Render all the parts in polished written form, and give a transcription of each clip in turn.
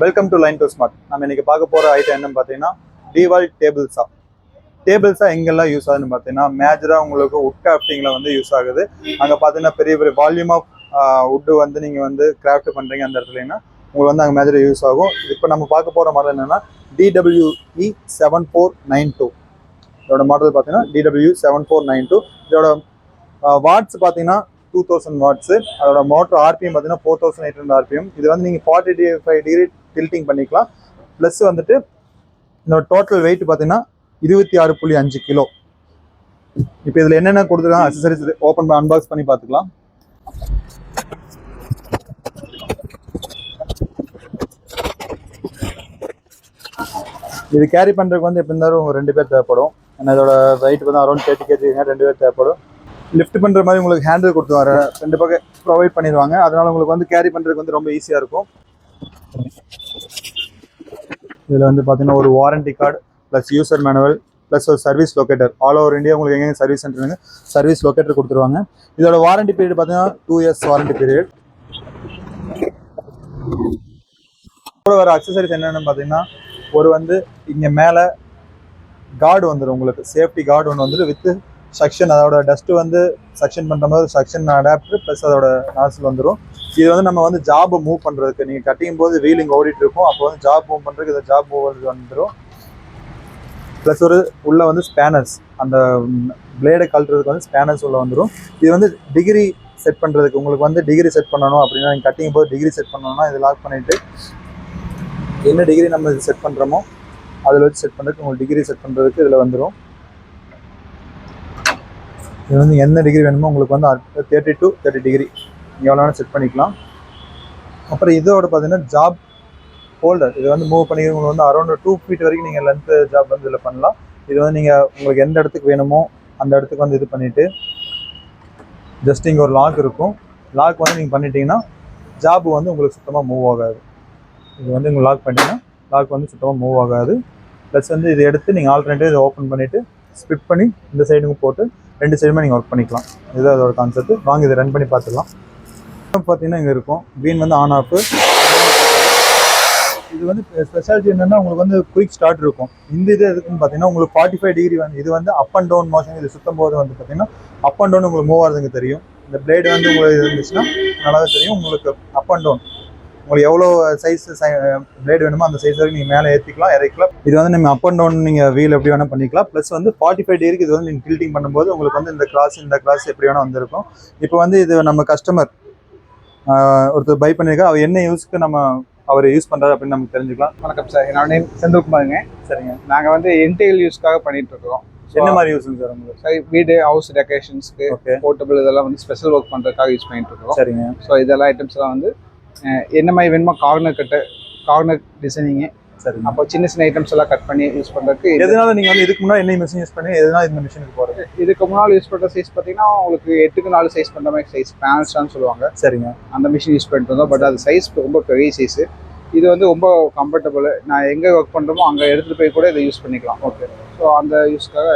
Welcome to line to smart. நம்ம இன்னைக்கு பார்க்க போகிற ஐட்டம் என்னன்னு பார்த்தீங்கன்னா டிவால் டேபிள் சா. டேபிள் சா எங்கெல்லாம் யூஸ் ஆகுதுன்னு பார்த்தீங்கன்னா மேஜராக உங்களுக்கு உட் கிராஃப்டிங்கில் வந்து யூஸ் ஆகுது. அங்கே பார்த்தீங்கன்னா பெரிய பெரிய வால்யூம் ஆஃப் உட்டு வந்து நீங்கள் வந்து கிராஃப்ட் பண்ணுறீங்க அந்த இடத்துலன்னா உங்களுக்கு வந்து அங்கே மேஜராக யூஸ் ஆகும். இப்போ நம்ம பார்க்க போகிற மாடல் என்னென்னா DWE 7492. இதோட மாடல் பார்த்தீங்கன்னா DWE 7492. இதோட வாட்ஸ் பார்த்தீங்கன்னா 2000 வாட்ஸு. அதோட மோட்டர் ஆர்பிஎம் பார்த்தீங்கன்னா 4800 ஆர்பிஎம். இது வந்து நீங்கள் 45 டிகிரி டில்ட்டிங் பண்ணிக்கலாம். ப்ளஸ் வந்துட்டு இதோட டோட்டல் வெயிட் பார்த்தீங்கன்னா 26.5 கிலோ. இப்போ இதில் என்னென்ன கொடுத்துருக்காங்க அக்சசரிஸ் ஓப்பன் பண்ணி அன்பாக்ஸ் பண்ணி பார்த்துக்கலாம். இது கேரி பண்ணுறதுக்கு வந்து எப்படி இருந்தாலும் 2 பேர் தேவைப்படும். ஏன்னா இதோட வெயிட் வந்து அரௌண்ட் 30 kg 2 பேர் தேவைப்படும். லிஃப்ட் பண்ணுற மாதிரி உங்களுக்கு ஹேண்டில் கொடுத்துருவாங்க, 2 பக்கம் ப்ரொவைட் பண்ணிடுவாங்க. அதனால உங்களுக்கு வந்து கேரி பண்ணுறதுக்கு வந்து ரொம்ப ஈஸியாக இருக்கும். இதில் வந்து பார்த்தீங்கன்னா ஒரு warranty card plus user manual plus ஒரு service locator. All over India உங்களுக்கு எங்கெங்க சர்வீஸ் சென்டருங்க சர்வீஸ் லொக்கேட்டர் கொடுத்துருவாங்க. இதோட வாரண்டி பீரியட் பார்த்தீங்கன்னா 2 years வாரண்டி பீரியட். கூட வர அக்சசரிஸ் என்னென்னு பார்த்தீங்கன்னா ஒரு வந்து இங்கே மேலே கார்டு வந்துடும், உங்களுக்கு சேஃப்டி கார்டு ஒன்று வந்துடும் வித் சக்ஷன். அதோட டஸ்ட்டு வந்து சக்ஷன் பண்ணுற மாதிரி சக்ஷன் அடாப்டர் ப்ளஸ் அதோட நாசில் வந்துடும். இது வந்து நம்ம வந்து ஜாப் மூவ் பண்ணுறதுக்கு நீங்கள் கட்டிங் போது வீலிங் ஓடிட்டு இருக்கும், அப்போ வந்து ஜாப் மூவ் பண்ணுறதுக்கு இதை ஜாப் மூவ் வந்துடும். ப்ளஸ் ஒரு உள்ளே வந்து ஸ்பேனர்ஸ், அந்த பிளேடை கழட்டுறதுக்கு வந்து ஸ்பேனர்ஸ் உள்ளே வந்துடும். இது வந்து டிகிரி செட் பண்ணுறதுக்கு உங்களுக்கு வந்து டிகிரி செட் பண்ணணும் அப்படின்னா நீங்கள் கட்டிங் போது டிகிரி செட் பண்ணணும்னா இது லாக் பண்ணிவிட்டு என்ன டிகிரி நம்ம இது செட் பண்ணுறோமோ அதில் வச்சு செட் பண்ணுறதுக்கு உங்களுக்கு டிகிரி செட் பண்ணுறதுக்கு இதில் வந்துடும். இது வந்து என்ன டிகிரி வேணுமோ உங்களுக்கு வந்து 30 to 30 டிகிரி நீங்கள் எவ்வளோ வேணால் செட் பண்ணிக்கலாம். அப்புறம் இதோட பார்த்தீங்கன்னா ஜாப் ஹோல்டர். இது வந்து மூவ் பண்ணி உங்களுக்கு வந்து அரௌண்ட் 2 feet வரைக்கும் நீங்கள் லென்த்து ஜாப் வந்து இதில் பண்ணலாம். இது வந்து நீங்கள் உங்களுக்கு எந்த இடத்துக்கு வேணுமோ அந்த இடத்துக்கு வந்து இது பண்ணிவிட்டு ஜஸ்ட் இங்கே ஒரு லாக் இருக்கும். லாக் வந்து நீங்கள் பண்ணிட்டீங்கன்னா ஜாப் வந்து உங்களுக்கு சுத்தமாக மூவ் ஆகாது. இது வந்து நீங்கள் லாக் பண்ணிட்டீங்கன்னா லாக் வந்து சுத்தமாக மூவ் ஆகாது. ப்ளஸ் வந்து இதை எடுத்து நீங்கள் ஆல்டர்னேட்டிவ் இதை ஓப்பன் பண்ணிவிட்டு ஸ்பிட் பண்ணி இந்த சைடுக்கும் போட்டு 2 சைடுமே நீங்கள் ஒர்க் பண்ணிக்கலாம். இதுதான் அதோட கான்செப்ட். வாங்க இதை ரன் பண்ணி பார்த்துக்கலாம். பார்த்தீங்கன்னா இங்கே இருக்கும் பீன் வந்து ஆன் ஆஃப். இது வந்து ஸ்பெஷாலிட்டி என்னென்னா உங்களுக்கு வந்து குயிக் ஸ்டார்ட் இருக்கும். இந்த இது எதுக்குன்னு பார்த்தீங்கன்னா உங்களுக்கு 45 டிகிரி வந்து இது வந்து அப் அண்ட் டவுன் மோஷன். இது சுத்தம் போது வந்து பார்த்தீங்கன்னா அப் அண்ட் டவுன் உங்களுக்கு மூவ் ஆகுதுங்க தெரியும். இந்த பிளேடு வந்து உங்களுக்கு இருந்துச்சுன்னா நல்லாவே தெரியும். உங்களுக்கு அப் அண்ட் டவுன் உங்களுக்கு எவ்வளோ சைஸ் பிளேடு வேணுமோ அந்த சைஸ் வரைக்கும் நீங்கள் மேலே ஏற்றிக்கலாம் இறக்கலாம். இது வந்து நீங்கள் அப் அண்ட் டவுன் நீங்கள் வீல் எப்படி வேணால் பண்ணிக்கலாம். ப்ளஸ் வந்து 45 டிகிரிக்கு இது வந்து நீங்கள் டில்ட்டிங் பண்ணும்போது உங்களுக்கு வந்து இந்த கிளாஸ் எப்படி வேணால் வந்திருக்கும். இப்போ வந்து இது நம்ம கஸ்டமர் ஒருத்தர் பை பண்ணியிருக்காரு, அவர் என்ன யூஸ்க்கு அவர் யூஸ் பண்ணுறாரு அப்படின்னு நமக்கு தெரிஞ்சுக்கலாம். வணக்கம் சார், என்னோட நேம் செந்தில்குமாருங்க. சரிங்க. நாங்கள் வந்து இன்டீரியல் யூஸ்க்காக பண்ணிட்டு இருக்கோம். என்ன மாதிரி யூஸுங்க சார் உங்களுக்கு? சார் வீடு ஹவுஸ் டெக்கரேஷன்ஸ்க்கு போர்ட்டபிள் இதெல்லாம் வந்து ஸ்பெஷல் ஒர்க் பண்ணுறதுக்காக யூஸ் பண்ணிட்டு இருக்கோம். சரிங்க. ஸோ இதெல்லாம் ஐட்டம்ஸ் எல்லாம் வந்து என்ன மாதிரி வேணுமோ கார்னர் கட்டு, கார்னர் டிசைனிங்கு, சரிங்க. அப்போ சின்ன சின்ன ஐட்டம்ஸ் எல்லாம் கட் பண்ணி யூஸ் பண்ணுறதுக்கு. எதனால நீங்கள் வந்து இதுக்கு முன்னாடி என்ன மிஷின் யூஸ் பண்ணி எதனால இந்த மிஷினுக்கு போகிறது? இதுக்கு முன்னால் யூஸ் பண்ணுற சைஸ் பார்த்தீங்கன்னா உங்களுக்கு 8க்கு 4 சைஸ் பண்ணுற மாதிரி சைஸ் பேனல்ஸ்டான்னு சொல்லுவாங்க. சரிங்க. அந்த மிஷின் யூஸ் பண்ணிட்டு இருந்தோம். பட் அது சைஸ் ரொம்ப பெரிய சைஸு. இது வந்து ரொம்ப கம்ஃபர்டபுள். நான் எங்கே ஒர்க் பண்ணுறோமோ அங்கே எடுத்துகிட்டு போய் கூட இதை யூஸ் பண்ணிக்கலாம். ஓகே, ஸோ அந்த யூஸ்க்காக.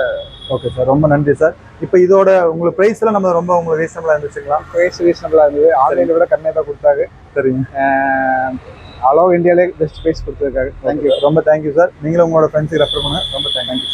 ஓகே சார், ரொம்ப நன்றி சார். இப்போ இதோட உங்களுக்கு ப்ரைஸ்லாம் நம்ம ரொம்ப உங்களுக்கு ரீசனபிளாக இருந்துச்சுங்களா? ப்ரைஸ் ரீசனபிளாக இருந்தது. ஆன்லைனை விட கம்மியாக தான் கொடுத்தாங்க. சரிங்க. ஆல் ஓவர் இந்தியாவிலே பெஸ்ட் ப்ரைஸ் கொடுத்துருக்காங்க. தேங்க்யூ, ரொம்ப தேங்க்யூ சார். நீங்களும் உங்களோட ஃப்ரெண்ட்ஸுக்கு ரெஃபர் பண்ணுங்கள். ரொம்ப தேங்க்யூ.